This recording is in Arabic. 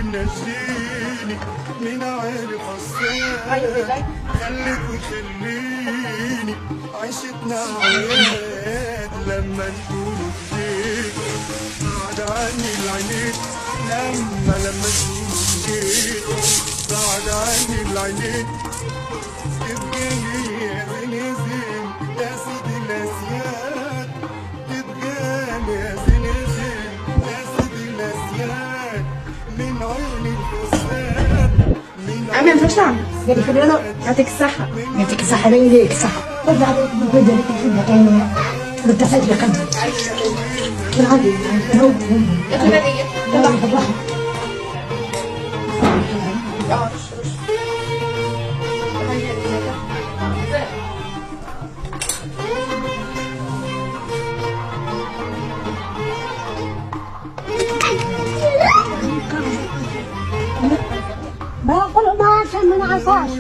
نجيني من عارف الصيف خليك وخليني عيشتنا عياد لما نكون فيك بعد عني العينين لما نكون فيك بعد عني العينين تبقى لي يا زين يا سيدي الاسياد تبقى لي يا زين يا سيدي الاسياد من عيني الفساد عم فرشان قال لك له يعطيك الصحة. يعطيك الصحة ليك الصحة. رد عليك بالبدء لك الحبة يعني بالتحية لقلبك. بالعافية يلا بالراحة. ما يقولوا ما عشان من عصاش